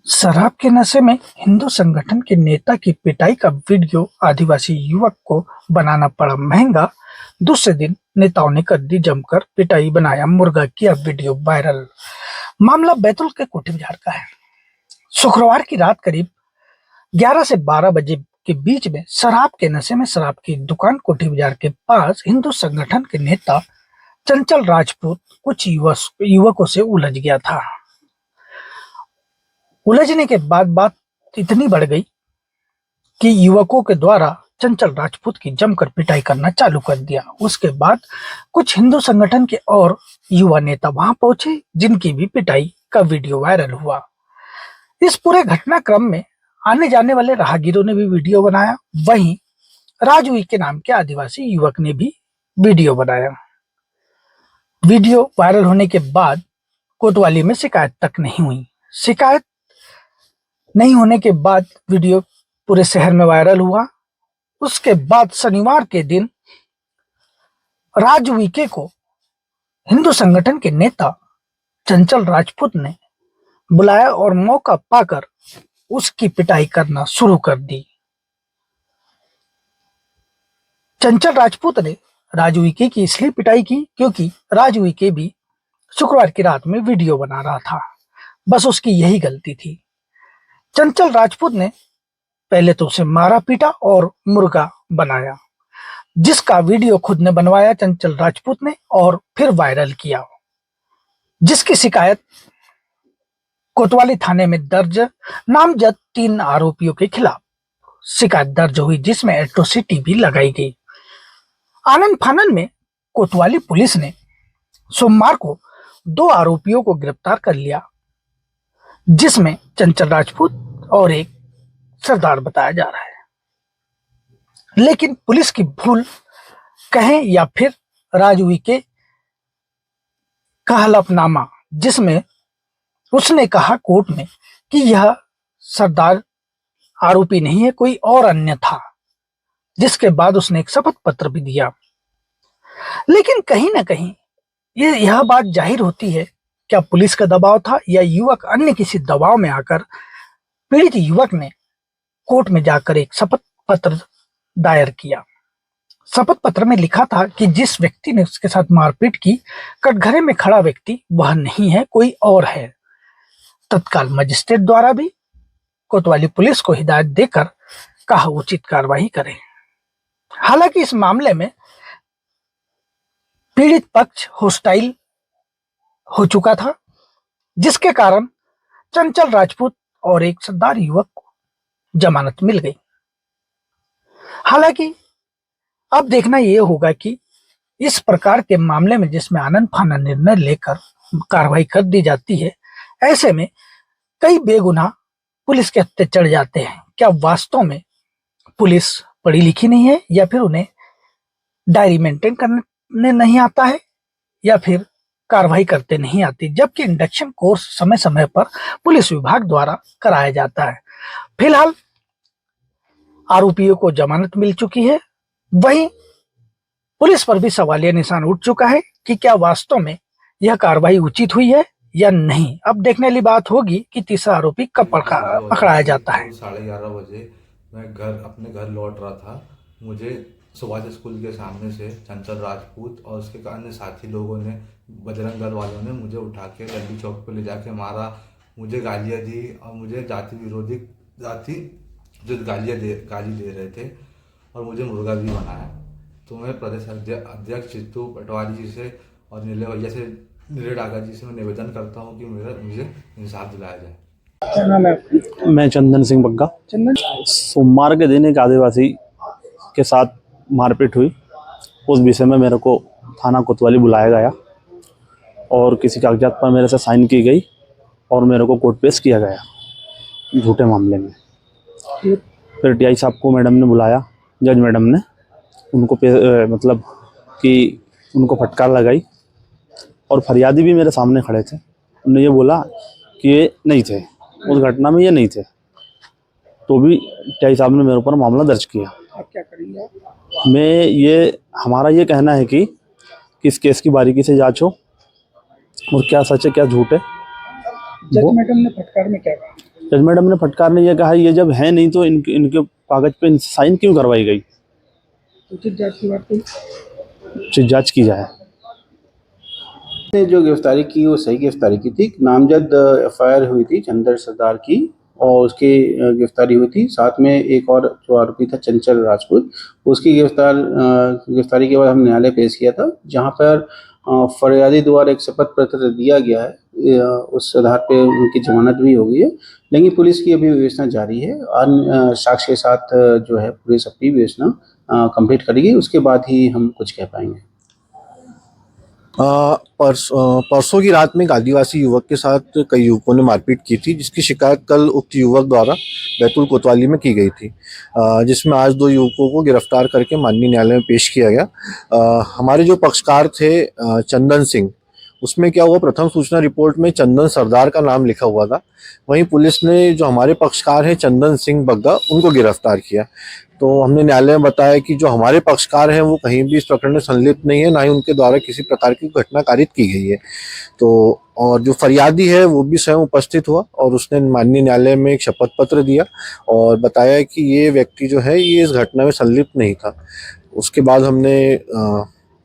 शराब के नशे में हिंदू संगठन के नेता की पिटाई का वीडियो आदिवासी युवक को बनाना पड़ा महंगा। दूसरे दिन नेताओं ने कर दी जमकर पिटाई, बनाया मुर्गा, किया वीडियो वायरल। मामला बैतूल के कोठी बाजार का है। शुक्रवार की रात करीब 11 से 12 बजे के बीच में शराब के नशे में शराब की दुकान कोठी बाजार के पास हिंदू संगठन के नेता चंचल राजपूत कुछ युवकों से उलझ गया था। उलझने के बाद बात इतनी बढ़ गई कि युवकों के द्वारा चंचल राजपूत की जमकर पिटाई करना चालू कर दिया। उसके बाद कुछ हिंदू संगठन के और युवा नेता वहां पहुंचे, जिनकी भी पिटाई का वीडियो वायरल हुआ। इस पूरे घटनाक्रम में आने जाने वाले राहगीरों ने भी वीडियो बनाया। वहीं राजू के नाम के आदिवासी युवक ने भी वीडियो बनाया। वीडियो वायरल होने के बाद कोतवाली में शिकायत तक नहीं हुई। शिकायत नहीं होने के बाद वीडियो पूरे शहर में वायरल हुआ। उसके बाद शनिवार के दिन राजू को हिंदू संगठन के नेता चंचल राजपूत ने बुलाया और मौका पाकर उसकी पिटाई करना शुरू कर दी। चंचल राजपूत ने राजू की इसलिए पिटाई की क्योंकि राजू भी शुक्रवार की रात में वीडियो बना रहा था। बस उसकी यही गलती थी। चंचल राजपूत ने पहले तो उसे मारा पीटा और मुर्गा बनाया, जिसका वीडियो खुद ने बनवाया चंचल राजपूत ने और फिर वायरल किया, जिसकी शिकायत कोतवाली थाने में दर्ज नामजद 3 आरोपियों के खिलाफ शिकायत दर्ज हुई, जिसमें एट्रोसिटी भी लगाई गई। आनंद फानन में कोतवाली पुलिस ने सोमवार को 2 आरोपियों को गिरफ्तार कर लिया, जिसमें चंचल राजपूत और एक सरदार बताया जा रहा है। लेकिन पुलिस की भूल कहें या फिर राजू का हलफनामा, जिसमें उसने कहा कोर्ट में कि यह सरदार आरोपी नहीं है, कोई और अन्य था, जिसके बाद उसने एक शपथ पत्र भी दिया। लेकिन कहीं ना कहीं यह बात जाहिर होती है, क्या पुलिस का दबाव था या युवक अन्य किसी दबाव में आकर पीड़ित युवक ने कोर्ट में जाकर एक शपथ पत्र दायर किया। शपथ पत्र में लिखा था कि जिस व्यक्ति ने उसके साथ मारपीट की, कटघरे में खड़ा व्यक्ति वह नहीं है, कोई और है। तत्काल मजिस्ट्रेट द्वारा भी कोतवाली पुलिस को हिदायत देकर कहा उचित कार्रवाई करें। हालांकि इस मामले में पीड़ित पक्ष होस्टाइल हो चुका था, जिसके कारण चंचल राजपूत और एक सरदार युवक को जमानत मिल गई। हालांकि अब देखना यह होगा कि इस प्रकार के मामले में जिसमें आनंद फानन निर्णय लेकर कार्रवाई कर दी जाती है, ऐसे में कई बेगुनाह पुलिस के हत्थे चढ़ जाते हैं। क्या वास्तव में पुलिस पढ़ी लिखी नहीं है, या फिर उन्हें डायरी मेंटेन करने नहीं आता है, या फिर कार्रवाई करते नहीं आती, जबकि इंडक्शन कोर्स समय समय पर पुलिस विभाग द्वारा कराया जाता है। फिलहाल आरोपियों को जमानत मिल चुकी है। वहीं पुलिस पर भी सवालिया निशान उठ चुका है कि क्या वास्तव में यह कार्रवाई उचित हुई है या नहीं। अब देखने वाली बात होगी कि तीसरा आरोपी कब पकड़ाया जाता है। 11:30 बजे मैं अपने घर लौट रहा था। मुझे सुभाष स्कूल के सामने से चंचल राजपूत और उसके अन्य साथी लोगों ने, बजरंग दल वालों ने मुझे उठा के गंदी चौक पर ले जाके मारा, मुझे गालियाँ दी और मुझे जाति जो गाली दे रहे थे और मुझे मुर्गा भी बनाया। तो मैं प्रदेश अध्यक्ष चित्तू पटवारी जी से और नीले भैया से, नीले डागा जी से मैं निवेदन करता हूँ कि मुझे इंसाफ दिलाया जाए। क्या नाम है आपका? मैं चंदन सिंह बग्गा। सोमवार के दिन एक आदिवासी के साथ मारपीट हुई। उस विषय में मेरे को थाना कोतवाली बुलाया गया और किसी कागजात पर मेरे से साइन की गई और मेरे को कोर्ट पेश किया गया झूठे मामले में। फिर टीआई साहब को मैडम ने बुलाया, जज मैडम ने उनको मतलब कि उनको फटकार लगाई और फरियादी भी मेरे सामने खड़े थे। उन्होंने ये बोला कि ये नहीं थे, उस घटना में ये नहीं थे, तो भी टीआई साहब ने मेरे ऊपर मामला दर्ज किया। आप क्या करेंगे? हमारा ये कहना है कि इस केस की बारीकी से जांच हो और क्या सच है क्या झूठ है। जज मैडम ने फटकार में क्या कहा? जज मैडम ने फटकार ने यह कहा, ये जब है नहीं तो इनके कागज पे साइन क्यों करवाई गई? उचित जांच की बात कही। उचित जांच की जाए। ने जो गिरफ्तारी की वो सही गिरफ्तारी की थी। नामजद एफआईआर हुई थी चंदर सरदार की और उसकी गिरफ्तारी हुई थी। साथ में एक और जो आरोपी था चंचल राजपूत, उसकी गिरफ्तारी के बाद हम न्यायालय पेश किया था, जहां पर फरियादी द्वारा एक शपथ पत्र दिया गया है। उस आधार पे उनकी जमानत भी हो गई है, लेकिन पुलिस की अभी विवेचना जारी है। अन्य साक्ष्य के साथ जो है पुलिस अपनी विवेचना कंप्लीट करेगी, उसके बाद ही हम कुछ कह पाएंगे। परसों की रात में एक आदिवासी युवक के साथ कई युवकों ने मारपीट की थी, जिसकी शिकायत कल उक्त युवक द्वारा बैतूल कोतवाली में की गई थी, जिसमें आज 2 युवकों को गिरफ्तार करके माननीय न्यायालय में पेश किया गया। हमारे जो पक्षकार थे चंदन सिंह, उसमें क्या हुआ, प्रथम सूचना रिपोर्ट में चंदन सरदार का नाम लिखा हुआ था। वहीं पुलिस ने जो हमारे पक्षकार हैं चंदन सिंह बग्गा, उनको गिरफ्तार किया। तो हमने न्यायालय में बताया कि जो हमारे पक्षकार हैं वो कहीं भी इस प्रकरण में संलिप्त नहीं है, ना ही उनके द्वारा किसी प्रकार की घटना कारित की गई है। तो और जो फरियादी है वो भी स्वयं उपस्थित हुआ और उसने माननीय न्यायालय में एक शपथ पत्र दिया और बताया कि ये व्यक्ति जो है ये इस घटना में संलिप्त नहीं था। उसके बाद हमने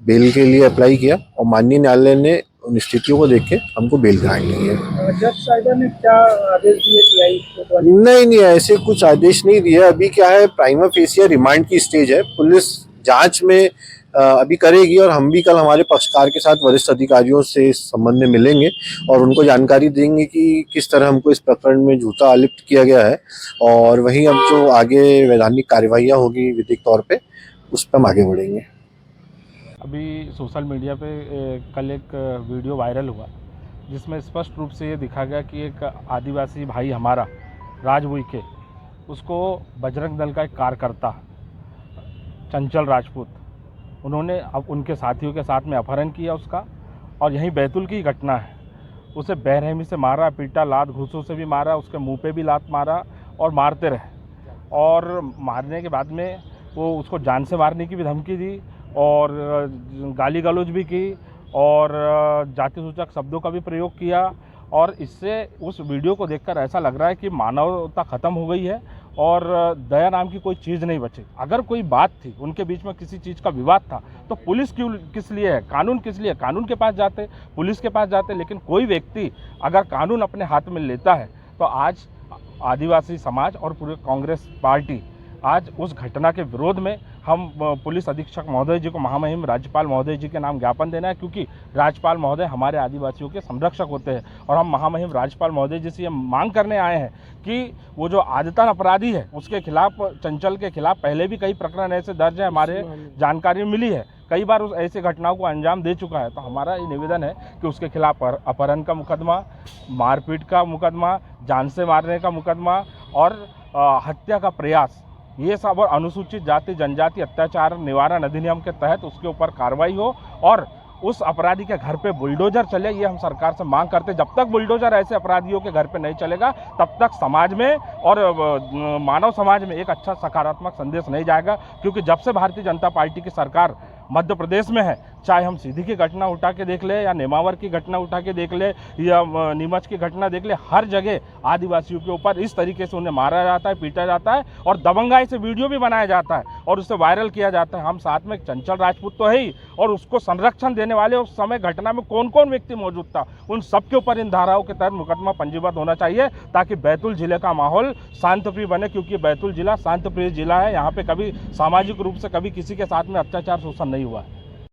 बेल के लिए अप्लाई किया और माननीय न्यायालय ने उन स्थितियों को देख के हमको बेल ग्रांट की है। जज साहिबा ने क्या आदेश दिए टीआई? नहीं, ऐसे कुछ आदेश नहीं दिया। अभी क्या है, प्राइमा फेसिया रिमांड की स्टेज है, पुलिस जांच में अभी करेगी और हम भी कल हमारे पक्षकार के साथ वरिष्ठ अधिकारियों से इस संबंध में मिलेंगे और उनको जानकारी देंगे कि किस तरह हमको इस प्रकरण में झूठा आलिप्त किया गया है, और वहीं अब जो आगे वैधानिक कार्यवाहियाँ होगी विधिक तौर पे, उस पर हम आगे बढ़ेंगे। अभी सोशल मीडिया पे कल एक वीडियो वायरल हुआ जिसमें स्पष्ट रूप से ये दिखा गया कि एक आदिवासी भाई हमारा राज उइके, उसको बजरंग दल का एक कार्यकर्ता चंचल राजपूत, उन्होंने अब उनके साथियों के साथ में अपहरण किया उसका, और यहीं बैतूल की घटना है। उसे बेरहमी से मारा, पीटा, लात घूंसों से भी मारा, उसके मुंह पे भी लात मारा और मारते रहे। और मारने के बाद में वो उसको जान से मारने की भी धमकी दी और गाली गलौज भी की और जाति सूचक शब्दों का भी प्रयोग किया। और इससे उस वीडियो को देखकर ऐसा लग रहा है कि मानवता ख़त्म हो गई है और दया नाम की कोई चीज़ नहीं बची। अगर कोई बात थी, उनके बीच में किसी चीज़ का विवाद था, तो पुलिस क्यों, किस लिए है, कानून किस लिए? कानून के पास जाते, पुलिस के पास जाते। लेकिन कोई व्यक्ति अगर कानून अपने हाथ में लेता है तो आज आदिवासी समाज और पूरे कांग्रेस पार्टी आज उस घटना के विरोध में हम पुलिस अधीक्षक महोदय जी को, महामहिम राज्यपाल महोदय जी के नाम ज्ञापन देना है, क्योंकि राज्यपाल महोदय हमारे आदिवासियों के संरक्षक होते हैं। और हम महामहिम राज्यपाल महोदय जी से ये मांग करने आए हैं कि वो जो आदतन अपराधी है उसके खिलाफ, चंचल के खिलाफ पहले भी कई प्रकरण ऐसे दर्ज है, हमारे जानकारी मिली है, कई बार उस ऐसी घटनाओं को अंजाम दे चुका है। तो हमारा ये निवेदन है कि उसके खिलाफ अपहरण का मुकदमा, मारपीट का मुकदमा, जान से मारने का मुकदमा और हत्या का प्रयास, ये सब, और अनुसूचित जाति जनजाति अत्याचार निवारण अधिनियम के तहत उसके ऊपर कार्रवाई हो और उस अपराधी के घर पे बुलडोजर चले। ये हम सरकार से मांग करते। जब तक बुलडोजर ऐसे अपराधियों के घर पे नहीं चलेगा, तब तक समाज में और मानव समाज में एक अच्छा सकारात्मक संदेश नहीं जाएगा। क्योंकि जब से भारतीय जनता पार्टी की सरकार मध्य प्रदेश में है, चाहे हम सीधी की घटना उठा के देख ले या नेमावर की घटना उठा के देख ले या नीमच की घटना देख ले, हर जगह आदिवासियों के ऊपर इस तरीके से उन्हें मारा जाता है, पीटा जाता है और दबंगाई से वीडियो भी बनाया जाता है और उसे वायरल किया जाता है। हम साथ में चंचल राजपूत तो है ही, और उसको संरक्षण देने वाले उस समय घटना में कौन कौन व्यक्ति मौजूद था, उन सबके ऊपर इन धाराओं के तहत मुकदमा पंजीबद्ध होना चाहिए, ताकि बैतूल जिले का माहौल शांतिप्रिय बने। क्योंकि बैतूल जिला शांतिप्रिय जिला है, यहाँ पे कभी सामाजिक रूप से कभी किसी के साथ में अत्याचार शोषण नहीं हुआ है।